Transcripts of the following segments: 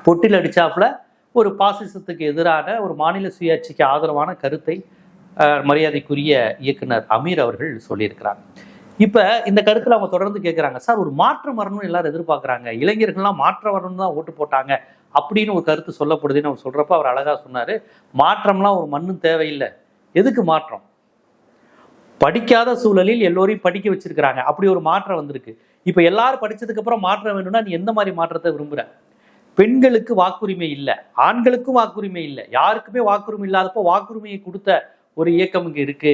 பொட்டில் அடிச்சாப்புல ஒரு பாசிசத்துக்கு எதிரான ஒரு மாநில சுயாட்சிக்கு ஆதரவான கருத்தை மரியாதைக்குரிய இயக்குனர் அமீர் அவர்கள் சொல்லியிருக்கிறாங்க. இப்ப இந்த கருத்துல அவங்க தொடர்ந்து கேட்கிறாங்க, சார் ஒரு மாற்றம் வரணும்னு எல்லாரும் எதிர்பார்க்கறாங்க, இளைஞர்கள்லாம் மாற்றம் வரணும்னு தான் ஓட்டு போட்டாங்க அப்படின்னு ஒரு கருத்து சொல்லப்படுதுன்னு அவர் சொல்றப்ப அவர் அழகா சொன்னாரு, மாற்றம்லாம் ஒரு மண்ணும் தேவையில்லை. எதுக்கு மாற்றம்? படிக்காத சூழலில் எல்லோரையும் படிக்க வச்சிருக்கிறாங்க, அப்படி ஒரு மாற்றம் வந்திருக்கு. இப்ப எல்லாரும் படிச்சதுக்கு அப்புறம் மாற்றம் வேணும்னா நீ எந்த மாதிரி மாற்றத்தை விரும்புற? பெண்களுக்கு வாக்குரிமை இல்லை, ஆண்களுக்கும் வாக்குரிமை இல்லை, யாருக்குமே வாக்குரிமை இல்லாதப்போ வாக்குரிமையை கொடுத்த ஒரு இயக்கம் இங்க இருக்கு,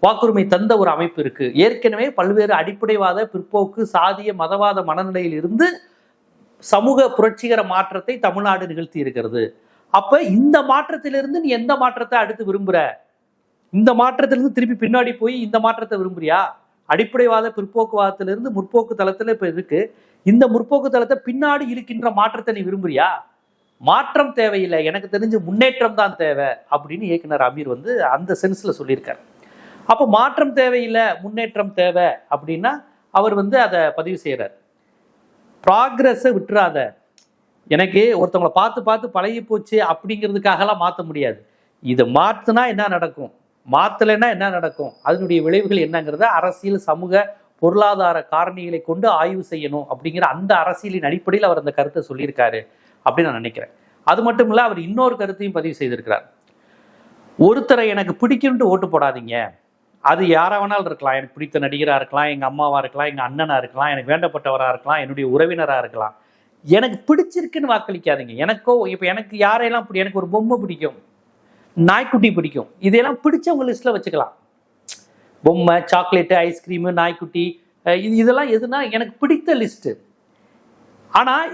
வாக்குரிமை தந்த ஒரு அமைப்பு இருக்கு. ஏற்கனவே பல்வேறு அடிப்படைவாத, பிற்போக்கு, சாதிய, மதவாத மனநிலையில் இருந்து சமூக புரட்சிகர மாற்றத்தை தமிழ்நாடு நிகழ்த்தி இருக்கிறது. அப்ப இந்த மாற்றத்திலிருந்து நீ எந்த மாற்றத்தை அடுத்து விரும்புற? இந்த மாற்றத்திலிருந்து திருப்பி பின்னாடி போய் இந்த மாற்றத்தை விரும்புறியா? அடிப்படைவாத பிற்போக்குவாதத்திலிருந்து முற்போக்கு தளத்துல இப்ப இருக்கு, இந்த முற்போக்கு தளத்தை பின்னாடி இருக்கின்ற மாற்றத்தை நீ விரும்புறியா? மாற்றம் தேவையில்லை, எனக்கு தெரிஞ்சு முன்னேற்றம் தான் தேவை அப்படின்னு இயக்குனர் அமீர் வந்து அந்த சென்ஸ்ல சொல்லியிருக்காரு. அப்போ மாற்றம் தேவையில்லை, முன்னேற்றம் தேவை அப்படின்னா அவர் வந்து அதை பதிவு செய்யறார். ப்ராக்ரஸை விட்டுறாத, எனக்கு ஒருத்தவங்களை பார்த்து பார்த்து பழகி போச்சு அப்படிங்கிறதுக்காகலாம் மாற்ற முடியாது. இதை மாற்றினா என்ன நடக்கும், மாற்றலைன்னா என்ன நடக்கும், அதனுடைய விளைவுகள் என்னங்கிறத அரசியல், சமூக, பொருளாதார காரணிகளை கொண்டு ஆய்வு செய்யணும் அப்படிங்கிற அந்த அரசியலின் அடிப்படையில் அவர் அந்த கருத்தை சொல்லியிருக்காரு அப்படின்னு நான் நினைக்கிறேன். அது மட்டும் இல்லை, அவர் இன்னொரு கருத்தையும் பதிவு செய்திருக்கிறார். ஒருத்தரை எனக்கு பிடிக்கும்ட்டு ஓட்டு போடாதீங்க, அது யாரா வேணாலும் இருக்கலாம், எனக்கு பிடித்த நடிகராக இருக்கலாம், எங்கள் அம்மாவாக இருக்கலாம், எங்கள் அண்ணனாக இருக்கலாம், எனக்கு வேண்டப்பட்டவராக இருக்கலாம், என்னுடைய உறவினராக இருக்கலாம், எனக்கு பிடிச்சிருக்குன்னு வாக்களிக்காதீங்க. எனக்கோ இப்போ எனக்கு யாரையெல்லாம் எனக்கு ஒரு பொம்மை பிடிக்கும், நாய்க்குட்டி பிடிக்கும், இதையெல்லாம் பிடிச்சவங்க லிஸ்ட்டில் வச்சுக்கலாம். பொம்மை, சாக்லேட்டு, ஐஸ்கிரீமு, நாய்க்குட்டி, இதெல்லாம் எதுனா எனக்கு பிடித்த லிஸ்ட்டு. ஆனால்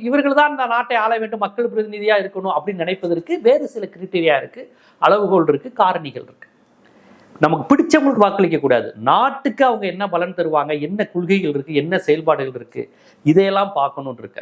இவர்கள் தான் இந்த நாட்டை ஆள வேண்டும், மக்கள் பிரதிநிதியாக இருக்கணும் அப்படின்னு நினைப்பதற்கு வேறு சில கிரிட்டீரியா இருக்கு, அளவுகோல் இருக்கு, காரணிகள் இருக்கு. நமக்கு பிடிச்சவங்களுக்கு வாக்களிக்க கூடாது, நாட்டுக்கு அவங்க என்ன பலன் தருவாங்க, என்ன கொள்கைகள் இருக்கு, என்ன செயல்பாடுகள் இருக்கு, இதையெல்லாம் பார்க்கணும்னு இருக்க.